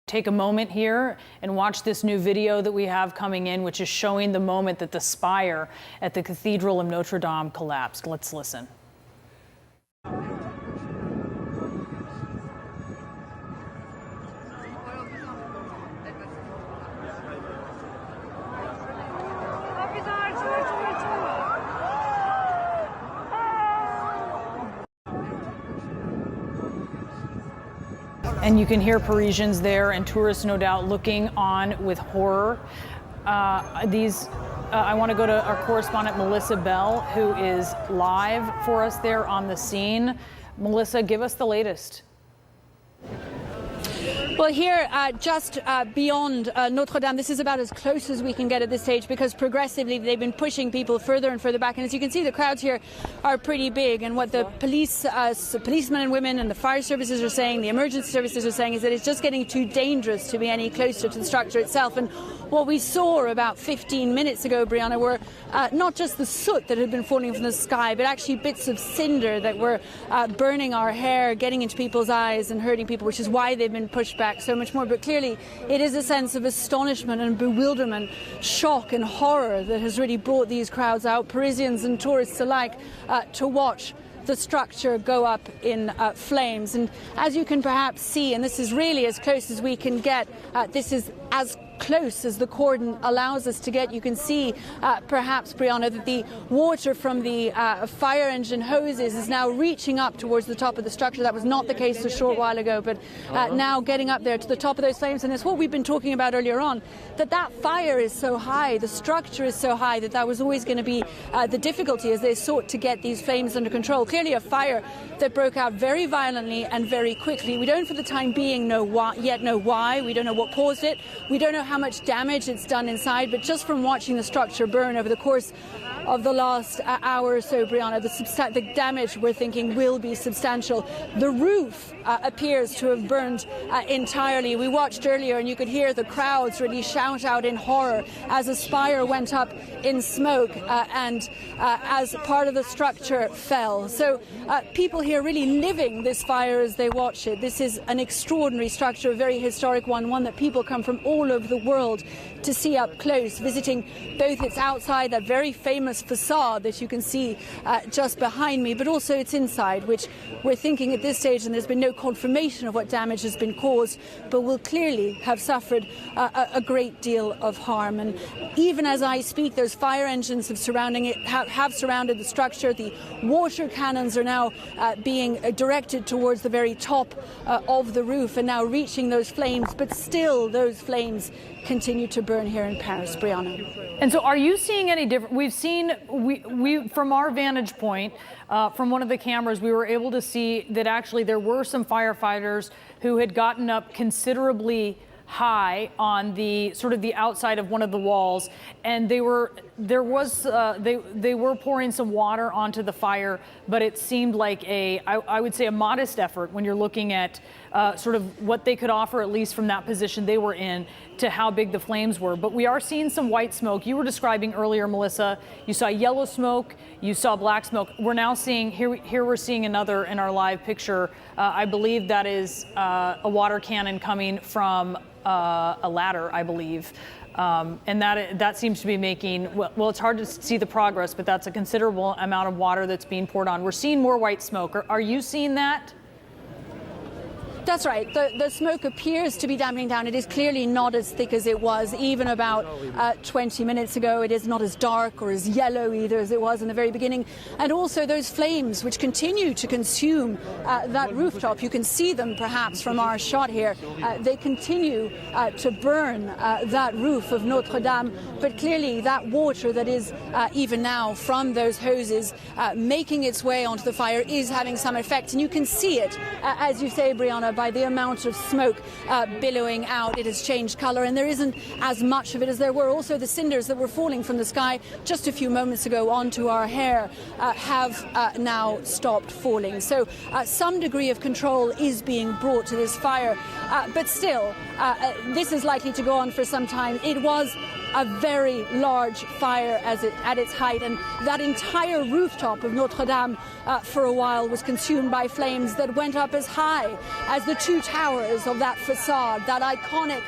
Take a moment here and watch this new video that we have coming in, which is showing the moment that the spire at the Cathedral of Notre Dame collapsed. Let's listen. And you can hear Parisians there and tourists, no doubt, looking on with horror. I want to go to our correspondent, Melissa Bell, who is live for us there on the scene. Melissa, give us the latest. Well, here, just beyond Notre Dame, this is about as close as we can get at this stage, because progressively they've been pushing people further and further back. And as you can see, the crowds here are pretty big. And what the policemen and women and the fire services are saying, the emergency services are saying, is that it's just getting too dangerous to be any closer to the structure itself. And what we saw about 15 minutes ago, Brianna, were not just the soot that had been falling from the sky, but actually bits of cinder that were burning our hair, getting into people's eyes and hurting people, which is why they've been pushed back so much more. But clearly it is a sense of astonishment and bewilderment, shock and horror that has really brought these crowds out, Parisians and tourists alike, to watch the structure go up in flames. And as you can perhaps see, and this is really as close as we can get, this is as close as the cordon allows us to get. You can see perhaps, Brianna, that the water from the fire engine hoses is now reaching up towards the top of the structure. That was not the case a short while ago, but now getting up there to the top of those flames. And it's what we've been talking about earlier on, that fire is so high, the structure is so high, that was always going to be the difficulty as they sought to get these flames under control. Clearly a fire that broke out very violently and very quickly. We don't for the time being know why. We don't know what caused it. We don't know how much damage it's done inside, but just from watching the structure burn over the course of the last hour or so, Brianna, the damage we're thinking will be substantial. The roof appears to have burned entirely. We watched earlier and you could hear the crowds really shout out in horror as a spire went up in smoke and as part of the structure fell. So people here really living this fire as they watch it. This is an extraordinary structure, a very historic one that people come from all over the world to see up close, visiting both its outside, that very famous facade that you can see just behind me, but also its inside, which we're thinking at this stage, and there's been no confirmation of what damage has been caused, but will clearly have suffered a great deal of harm. And even as I speak, those fire engines have surrounded the structure. The water cannons are now being directed towards the very top of the roof and now reaching those flames, but still those flames continue to burn here in Paris, Brianna. And so are you seeing any different? We've seen, we from our vantage point, from one of the cameras, we were able to see that actually there were some firefighters who had gotten up considerably high on the sort of the outside of one of the walls, and they were pouring some water onto the fire, but it seemed like I would say a modest effort when you're looking at sort of what they could offer, at least from that position they were in, to how big the flames were. But we are seeing some white smoke. You were describing earlier, Melissa, you saw yellow smoke, you saw black smoke. We're now seeing, here we're seeing another in our live picture. I believe that is a water cannon coming from a ladder, I believe. And that seems to be making, well, it's hard to see the progress, but that's a considerable amount of water that's being poured on. We're seeing more white smoke. Are you seeing that? That's right. The smoke appears to be dampening down. It is clearly not as thick as it was even about 20 minutes ago. It is not as dark or as yellow either as it was in the very beginning. And also those flames which continue to consume that rooftop. You can see them perhaps from our shot here. They continue to burn that roof of Notre Dame. But clearly that water that is even now from those hoses making its way onto the fire is having some effect. And you can see it, as you say, Brianna, by the amount of smoke billowing out. It has changed colour, and there isn't as much of it as there were. Also, the cinders that were falling from the sky just a few moments ago onto our hair have now stopped falling. So some degree of control is being brought to this fire, but still, this is likely to go on for some time. It was a very large fire at its height, and that entire rooftop of Notre Dame for a while was consumed by flames that went up as high as the two towers of that facade, that iconic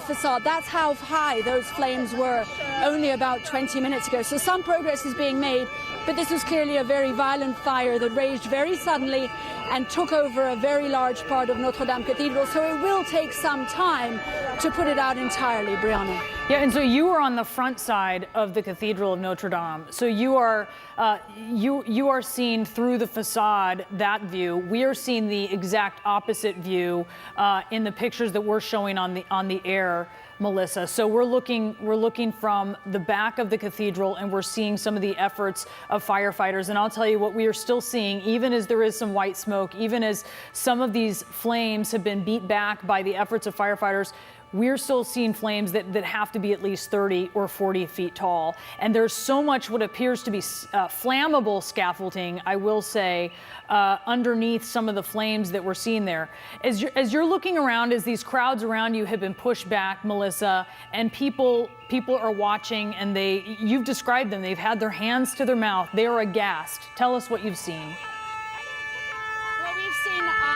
facade. That's how high those flames were only about 20 minutes ago. So some progress is being made, but this was clearly a very violent fire that raged very suddenly and took over a very large part of Notre Dame Cathedral. So it will take some time to put it out entirely, Brianna. Yeah, and so you are on the front side of the Cathedral of Notre Dame. So you are seen through the facade, that view. We are seeing the exact opposite view in the pictures that we're showing on the air, Melissa. So we're looking from the back of the cathedral, and we're seeing some of the efforts of firefighters. And I'll tell you what we are still seeing, even as there is some white smoke, even as some of these flames have been beat back by the efforts of firefighters, we're still seeing flames that have to be at least 30 or 40 feet tall. And there's so much what appears to be flammable scaffolding, I will say, underneath some of the flames that we're seeing there. As you're looking around, as these crowds around you have been pushed back, Melissa, and people are watching, and you've described them, they've had their hands to their mouth, they are aghast. Tell us what you've seen. What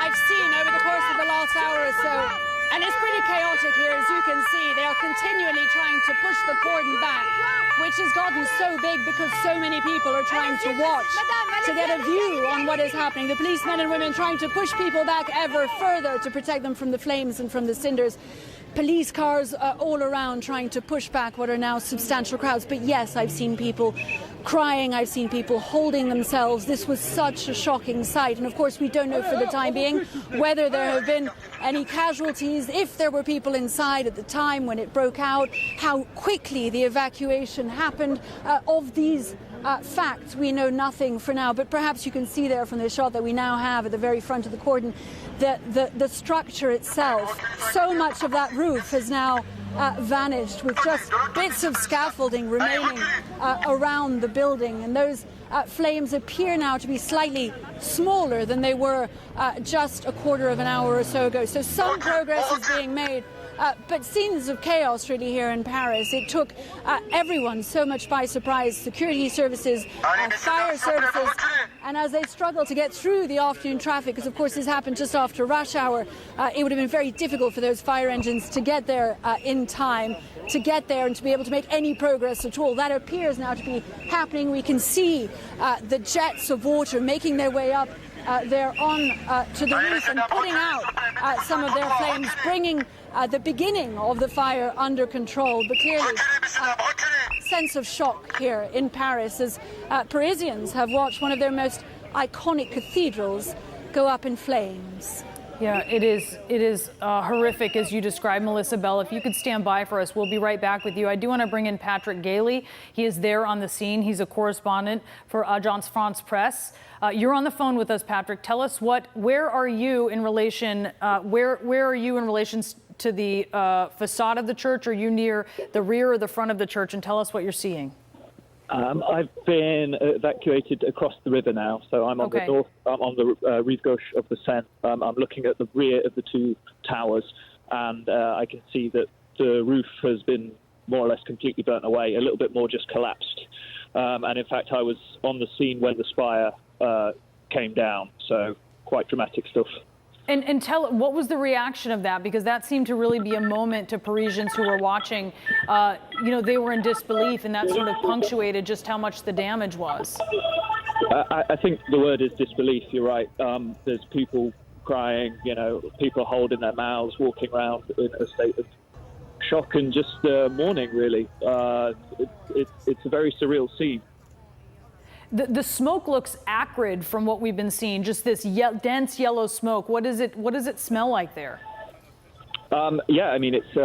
I've seen over the course of the last hour or so, and it's pretty chaotic here, as you can see. They are continually trying to push the cordon back, which has gotten so big because so many people are trying to watch, to get a view on what is happening. The policemen and women trying to push people back ever further to protect them from the flames and from the cinders. Police cars all around trying to push back what are now substantial crowds. But yes, I've seen people crying, I've seen people holding themselves. This was such a shocking sight. And of course, we don't know for the time being whether there have been any casualties, if there were people inside at the time when it broke out, how quickly the evacuation happened. Of these facts, we know nothing for now, but perhaps you can see there from the shot that we now have at the very front of the cordon that the structure itself, so much of that roof has now vanished, with just bits of scaffolding remaining around the building. And those flames appear now to be slightly smaller than they were just a quarter of an hour or so ago. So some progress is being made. But scenes of chaos really here in Paris. It took everyone so much by surprise, security services, fire services, and as they struggle to get through the afternoon traffic, because of course this happened just after rush hour, it would have been very difficult for those fire engines to get there in time, to get there and to be able to make any progress at all. That appears now to be happening. We can see the jets of water making their way up there on to the roof and putting out some of their flames, bringing the beginning of the fire under control. But clearly, sense of shock here in Paris as Parisians have watched one of their most iconic cathedrals go up in flames. Yeah, it is horrific, as you described, Melissa Bell. If you could stand by for us, we'll be right back with you. I do want to bring in Patrick Gailey. He is there on the scene. He's a correspondent for Agence France Presse. You're on the phone with us, Patrick. Tell us where are you in relation? Where are you in relation to the facade of the church? Are you near the rear or the front of the church? And tell us what you're seeing. I've been evacuated across the river now, so I'm on the north. I'm on the rive gauche of the Seine. I'm looking at the rear of the two towers, and I can see that the roof has been more or less completely burnt away. A little bit more just collapsed. And in fact, I was on the scene when the spire came down. So quite dramatic stuff. And tell, what was the reaction of that? Because that seemed to really be a moment to Parisians who were watching. They were in disbelief, and that sort of punctuated just how much the damage was. I think the word is disbelief. You're right. There's people crying, people holding their mouths, walking around in a state of shock and just mourning, really. It's a very surreal scene. The smoke looks acrid from what we've been seeing, just this dense yellow smoke. What does it smell like there? It's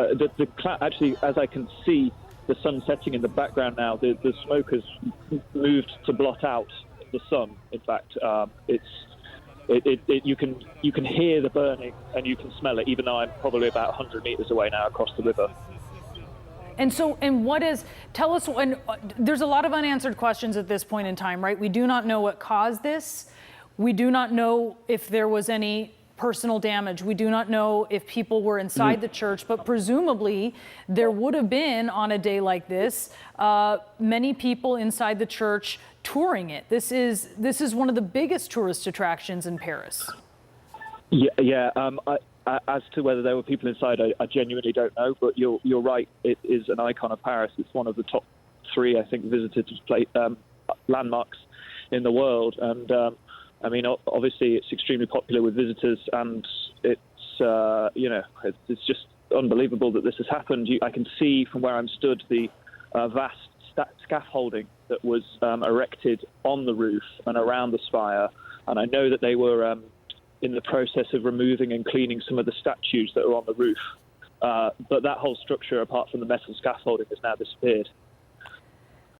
actually, as I can see the sun setting in the background now, the smoke has moved to blot out the sun. In fact, you can hear the burning and you can smell it, even though I'm probably about 100 meters away now across the river. Tell us, and there's a lot of unanswered questions at this point in time, right? We do not know what caused this. We do not know if there was any personal damage. We do not know if people were inside the church, but presumably there would have been, on a day like this, many people inside the church touring it. This is one of the biggest tourist attractions in Paris. Yeah. As to whether there were people inside, I genuinely don't know. But you're right. It is an icon of Paris. It's one of the top 3, I think, visited landmarks in the world. And I mean, obviously, it's extremely popular with visitors, and it's it's just unbelievable that this has happened. I can see from where I'm stood the vast scaffolding that was erected on the roof and around the spire, and I know that they were in the process of removing and cleaning some of the statues that are on the roof. But that whole structure, apart from the metal scaffolding, has now disappeared.